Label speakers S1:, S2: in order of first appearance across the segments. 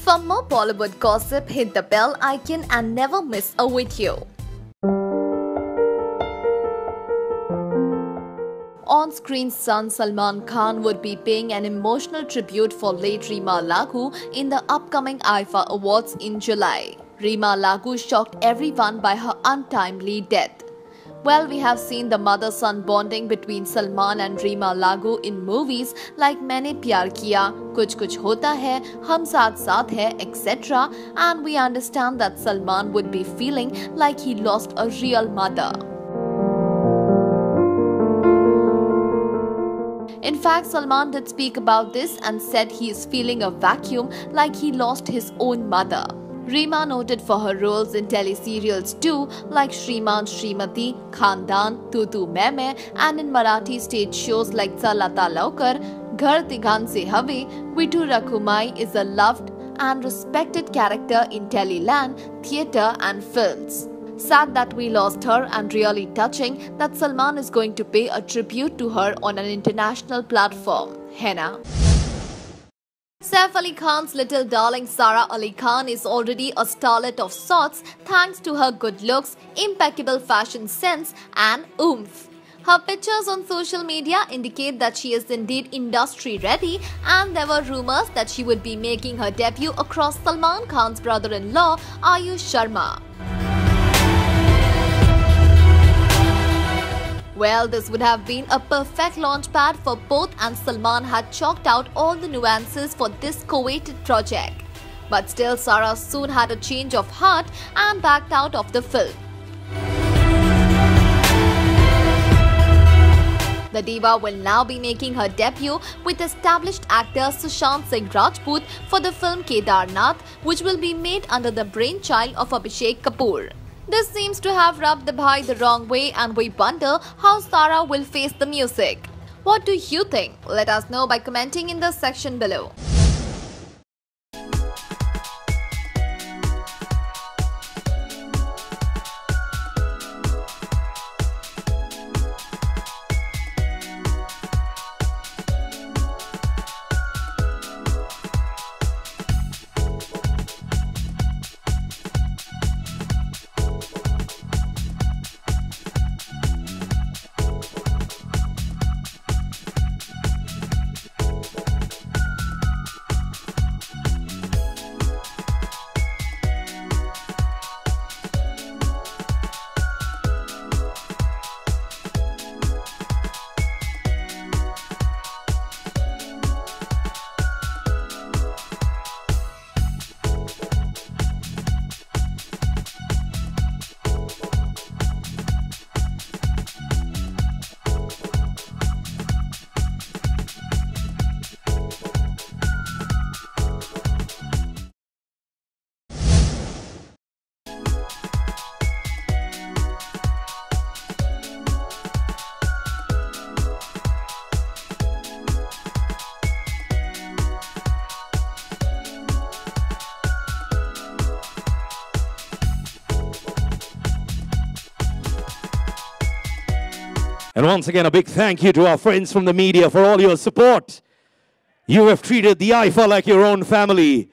S1: For more Bollywood gossip, hit the bell icon and never miss a video. On-screen son Salman Khan would be paying an emotional tribute for late Reema Lagoo in the upcoming IIFA Awards in July. Reema Lagoo shocked everyone by her untimely death. Well, we have seen the mother-son bonding between Salman and Reema Lagoo in movies like Maine Pyar Kiya, Kuch Kuch Hota Hai, Hum Saath Saath Hai, etc. And we understand that Salman would be feeling like he lost a real mother. In fact, Salman did speak about this and said he is feeling a vacuum like he lost his own mother. Reema, noted for her roles in teleserials too, like Shriman Shrimati, Khandan, Tu Tu Main Main, and in Marathi stage shows like Chala Ata Laukar, Ghar Tighan Se Have, Vittu Rakhumai is a loved and respected character in Teleland, theatre and films. Sad that we lost her and really touching that Salman is going to pay a tribute to her on an international platform. Henna. Saif Ali Khan's little darling Sara Ali Khan is already a starlet of sorts thanks to her good looks, impeccable fashion sense and oomph. Her pictures on social media indicate that she is indeed industry ready, and there were rumors that she would be making her debut across Salman Khan's brother-in-law Ayush Sharma. Well, this would have been a perfect launchpad for both, and Salman had chalked out all the nuances for this coveted project. But still, Sara soon had a change of heart and backed out of the film. The diva will now be making her debut with established actor Sushant Singh Rajput for the film Kedarnath, which will be made under the brainchild of Abhishek Kapoor. This seems to have rubbed the bhai the wrong way, and we wonder how Sara will face the music. What do you think? Let us know by commenting in the section below.
S2: And once again, a big thank you to our friends from the media for all your support. You have treated the IIFA like your own family.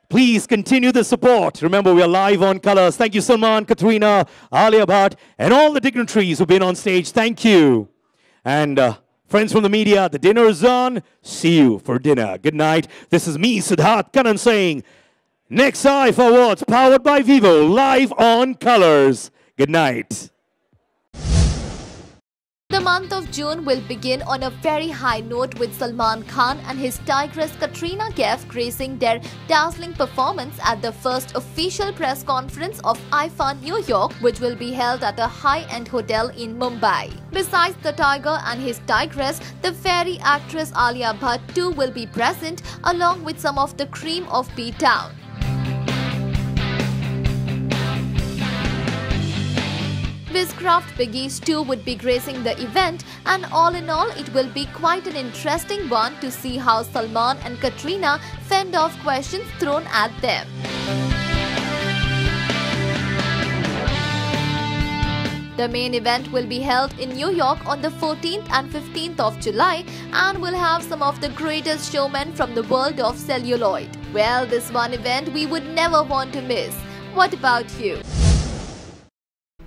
S2: Please continue the support. Remember, we are live on Colors. Thank you, Salman, Katrina, Alia Bhatt, and all the dignitaries who've been on stage. Thank you. And friends from the media, the dinner is on. See you for dinner. Good night. This is me, Siddharth Kannan, saying, next IIFA Awards, powered by Vivo, live on Colors. Good night.
S1: The month of June will begin on a very high note with Salman Khan and his tigress Katrina Kaif gracing their dazzling performance at the first official press conference of IIFA New York, which will be held at a high-end hotel in Mumbai. Besides the tiger and his tigress, the fairy actress Alia Bhatt too will be present, along with some of the cream of B-Town. Bizcraft Biggies too would be gracing the event, and all in all, it will be quite an interesting one to see how Salman and Katrina fend off questions thrown at them. The main event will be held in New York on the 14th and 15th of July and will have some of the greatest showmen from the world of celluloid. Well, this one event we would never want to miss. What about you?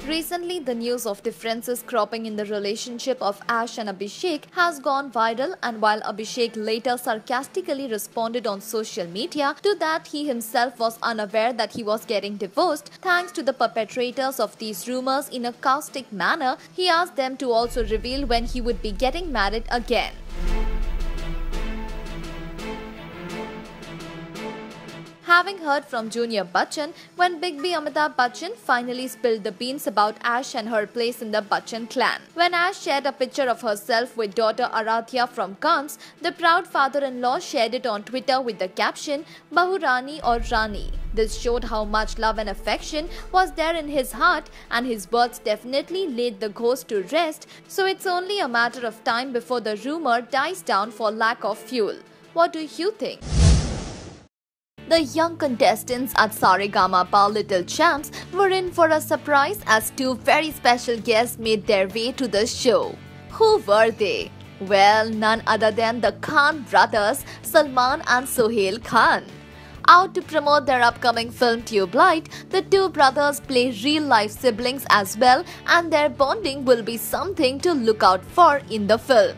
S1: Recently, the news of differences cropping in the relationship of Ash and Abhishek has gone viral, and while Abhishek later sarcastically responded on social media to that he himself was unaware that he was getting divorced thanks to the perpetrators of these rumors in a caustic manner, he asked them to also reveal when he would be getting married again. Having heard from Junior Bachchan when Big B Amitabh Bachchan finally spilled the beans about Ash and her place in the Bachchan clan. When Ash shared a picture of herself with daughter Aradhya from Cannes, the proud father-in-law shared it on Twitter with the caption, "Bahu Rani or Rani." This showed how much love and affection was there in his heart, and his words definitely laid the ghost to rest, so it's only a matter of time before the rumor dies down for lack of fuel. What do you think? The young contestants at Saregama Little Champs were in for a surprise as two very special guests made their way to the show. Who were they? Well, none other than the Khan brothers, Salman and Sohail Khan. Out to promote their upcoming film Tube Light, the two brothers play real-life siblings as well, and their bonding will be something to look out for in the film.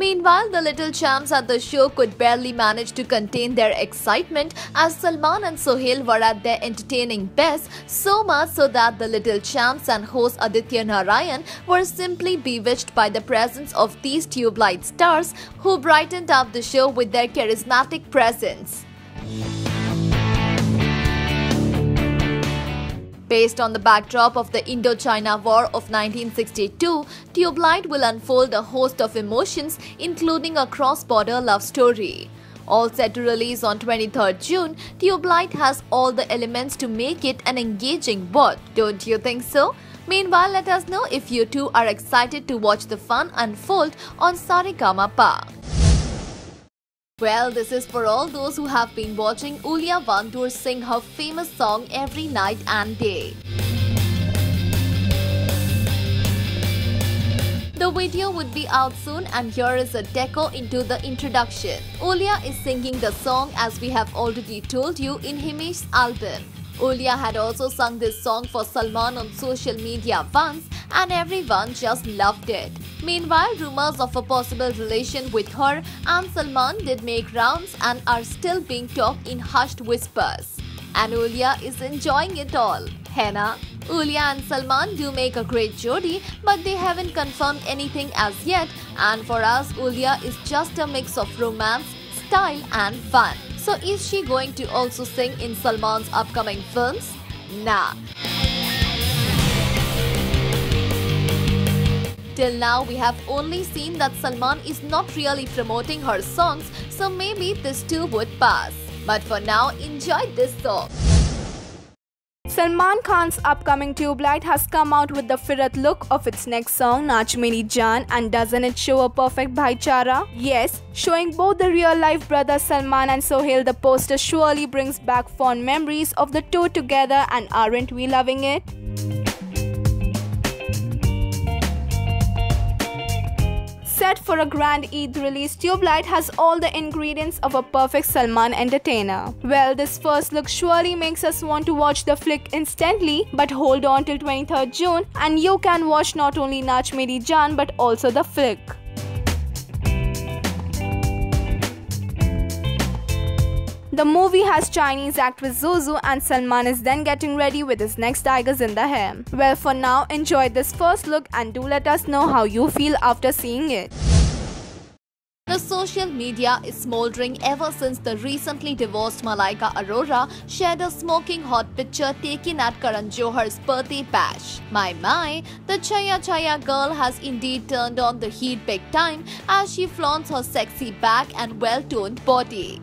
S1: Meanwhile, the little champs at the show could barely manage to contain their excitement as Salman and Sohail were at their entertaining best, so much so that the little champs and host Aditya Narayan were simply bewitched by the presence of these Tube Light stars who brightened up the show with their charismatic presence. Based on the backdrop of the Indo-China War of 1962, Tube Light will unfold a host of emotions, including a cross-border love story. All set to release on 23rd June, Tube Light has all the elements to make it an engaging watch, don't you think so? Meanwhile, let us know if you too are excited to watch the fun unfold on Saregama. Well, this is for all those who have been watching Ulya Vandur sing her famous song every night and day. The video would be out soon, and here is a deco into the introduction. Ulya is singing the song as we have already told you in Himesh's album. Ulya had also sung this song for Salman on social media once, and everyone just loved it. Meanwhile, rumors of a possible relation with her and Salman did make rounds and are still being talked in hushed whispers. And Ulya is enjoying it all. Henna? Ulya and Salman do make a great jodi, but they haven't confirmed anything as yet, and for us, Ulya is just a mix of romance, style and fun. So is she going to also sing in Salman's upcoming films? Nah. Till now, we have only seen that Salman is not really promoting her songs, so maybe this too would pass. But for now, enjoy this song.
S3: Salman Khan's upcoming Tube Light has come out with the Firat look of its next song, Naach Meri Jaan, and doesn't it show a perfect bhaichara? Yes, showing both the real-life brothers Salman and Sohail, the poster surely brings back fond memories of the two together, and aren't we loving it? Set for a grand Eid release, Tube Light has all the ingredients of a perfect Salman entertainer. Well, this first look surely makes us want to watch the flick instantly, but hold on till 23rd June and you can watch not only Naach Meri Jaan but also the flick. The movie has Chinese actress Zuzu, and Salman is then getting ready with his next Tigers in the Hair. Well, for now, enjoy this first look and do let us know how you feel after seeing it.
S1: The social media is smoldering ever since the recently divorced Malaika Arora shared a smoking hot picture taken at Karan Johar's birthday bash. My, the Chaya Chaya girl has indeed turned on the heat big time as she flaunts her sexy back and well-toned body.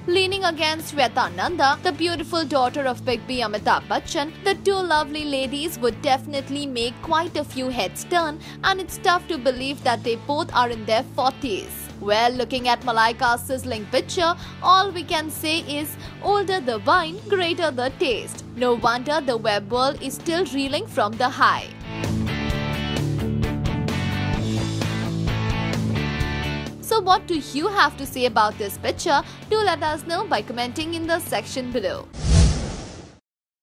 S1: Leaning against Shweta Nanda, the beautiful daughter of Big B Amitabh Bachchan, the two lovely ladies would definitely make quite a few heads turn, and it's tough to believe that they both are in their 40s. Well, looking at Malaika's sizzling picture, all we can say is, older the wine, greater the taste. No wonder the web world is still reeling from the high. what do you have to say about this picture? Do let us know by commenting in the section below.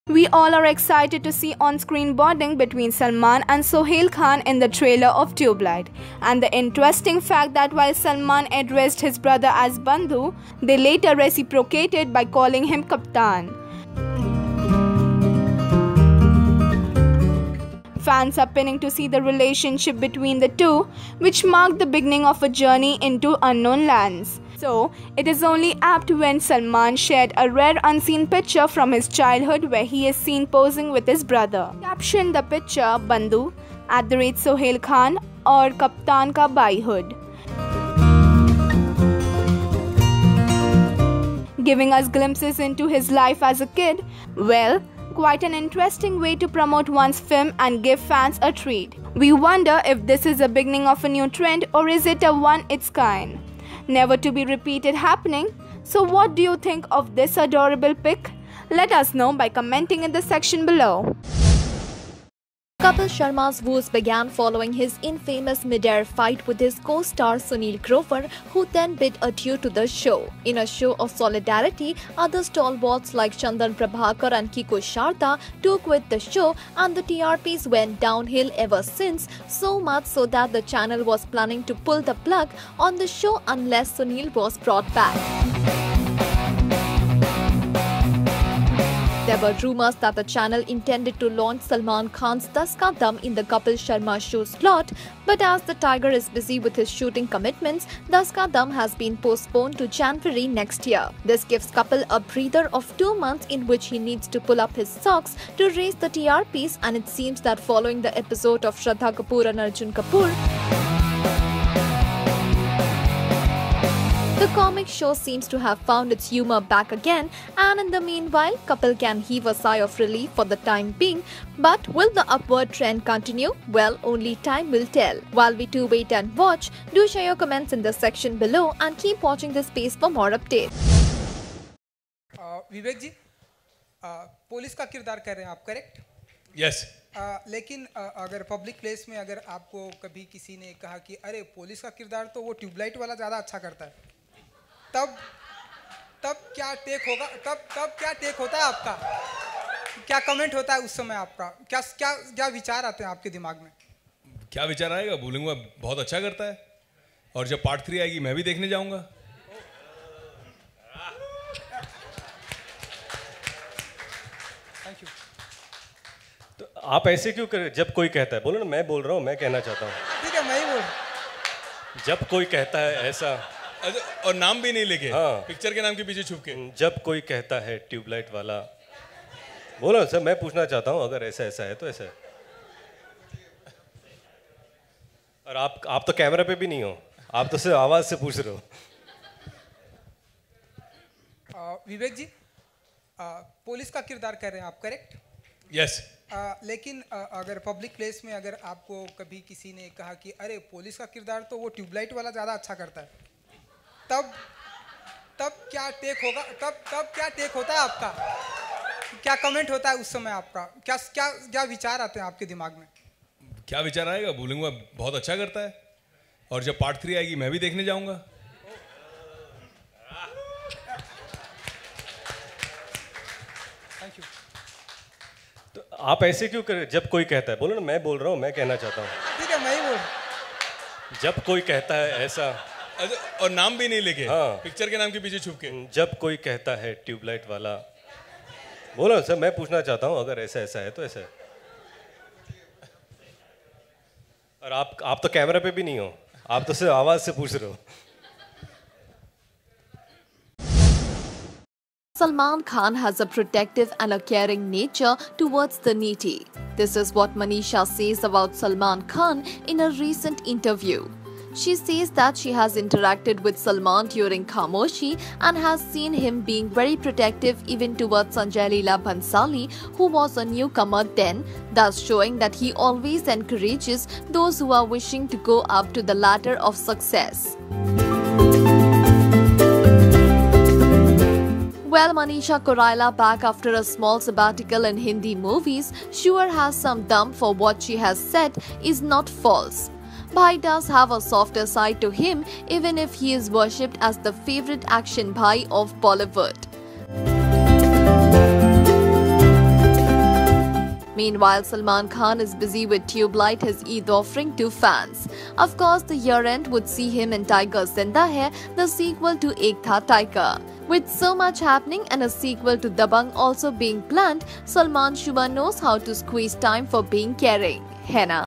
S3: We all are excited to see on-screen bonding between Salman and Sohail Khan in the trailer of Tubelight. And the interesting fact that while Salman addressed his brother as Bandhu, they later reciprocated by calling him Kaptan. Fans are pinning to see the relationship between the two, which marked the beginning of a journey into unknown lands. So, it is only apt when Salman shared a rare unseen picture from his childhood where he is seen posing with his brother. Captioned the picture Bandhu @Sohail Khan or Kaptan Ka Bhaihood, giving us glimpses into his life as a kid. Well, quite an interesting way to promote one's film and give fans a treat. We wonder if this is the beginning of a new trend or is it a one-its kind, never to be repeated happening. So what do you think of this adorable pic? Let us know by commenting in the section below.
S1: Kapil Sharma's woes began following his infamous mid-air fight with his co-star Sunil Grover, who then bid adieu to the show. In a show of solidarity, other stalwarts like Chandan Prabhakar and Kiko Sharda took with the show, and the TRPs went downhill ever since, so much so that the channel was planning to pull the plug on the show unless Sunil was brought back. There were rumors that the channel intended to launch Salman Khan's Das Ka Dum in the Kapil Sharma show slot, but as the tiger is busy with his shooting commitments, Das Ka Dum has been postponed to January next year. This gives Kapil a breather of 2 months in which he needs to pull up his socks to raise the TRPs, and it seems that following the episode of Shraddha Kapoor and Arjun Kapoor, the comic show seems to have found its humor back again, and in the meanwhile, Kapil can heave a sigh of relief for the time being. But will the upward trend continue? Well, only time will tell. While we do wait and watch, do share your comments in the section below and keep watching this space for more updates.
S4: Vivek ji, police का किरदार कर रहे हैं आप, correct?
S5: Yes.
S4: लेकिन अगर public place में अगर आपको कभी किसी ने कहा कि अरे पुलिस का किरदार तो वो ट्यूबलाइट वाला ज़्यादा अच्छा करता है, तब क्या टेक होगा? तब क्या टेक होता है आपका? क्या कमेंट होता है उस समय आपका? क्या विचार आते हैं आपके दिमाग में?
S5: क्या विचार आएगा? बोलूँगा बहुत अच्छा करता है, और जब पार्ट 3 आएगी मैं भी देखने जाऊँगा।
S4: Thank you.
S6: तो आप ऐसे क्यों कर, जब कोई कहता है, बोलो ना, मैं बोल रहा हूँ, मैं कहना चाहता हूँ।
S4: ठीक है, मैं ही बोल।
S6: जब कोई कहता है ऐसा,
S5: और नाम भी नहीं लेके,
S6: हाँ,
S5: पिक्चर के नाम के पीछे छुप के,
S6: जब कोई कहता है ट्यूबलाइट वाला, बोलो सर, मैं पूछना चाहता हूँ, अगर ऐसा है तो ऐसा है। और आप तो कैमरा पे भी नहीं हो, आप तो सिर्फ आवाज से पूछ रहे हो।
S4: विवेक जी, पुलिस का किरदार कर रहे हैं आप, करेक्ट?
S5: यस।
S4: लेकिन अगर पब्लिक प्लेस में अगर आपको कभी किसी ने कहा कि अरे पुलिस का किरदार तो वो ट्यूबलाइट वाला ज़्यादा अच्छा करता है, तब क्या टेक होगा? तब क्या टेक होता है आपका? क्या कमेंट होता है उस समय आपका? क्या विचार आते हैं आपके दिमाग में?
S5: क्या विचार आएगा? बोलूँगा बहुत अच्छा करता है, और जब पार्ट 3 आएगी मैं भी देखने जाऊँगा।
S4: Thank you.
S6: तो आप ऐसे क्यों कर, जब कोई कहता है, बोलो ना, मैं बोल रहा हूँ, मैं कहना चाहता हूँ।
S4: ठीक है, मैं ही बोल।
S6: जब कोई कहता है ऐसा,
S5: और नाम भी नहीं लेके,
S6: हाँ,
S5: पिक्चर के नाम के पीछे छुप के,
S6: जब कोई कहता है ट्यूबलाइट वाला, बोलो सर, मैं पूछना चाहता हूँ, अगर ऐसा है तो ऐसा है। और आप तो कैमरा पे भी नहीं हो, आप तो सिर्फ आवाज से पूछ रहे हो।
S1: Salman Khan has a protective and a caring nature towards the needy. This is what Manisha says about Salman Khan in a recent interview. She says that she has interacted with Salman during Khamoshi and has seen him being very protective even towards Sanjay Leela Bhansali, who was a newcomer then, thus showing that he always encourages those who are wishing to go up to the ladder of success. Well, Manisha Koraila, back after a small sabbatical in Hindi movies, sure has some dum for what she has said is not false. Bhai does have a softer side to him, even if he is worshipped as the favorite action bhai of Bollywood. Meanwhile, Salman Khan is busy with Tubelight, his Eid offering to fans. Of course, the year-end would see him in Tiger Zinda Hai, the sequel to Ek Tha Tiger. With so much happening and a sequel to Dabangg also being planned, Salman Shubha knows how to squeeze time for being caring. है ना?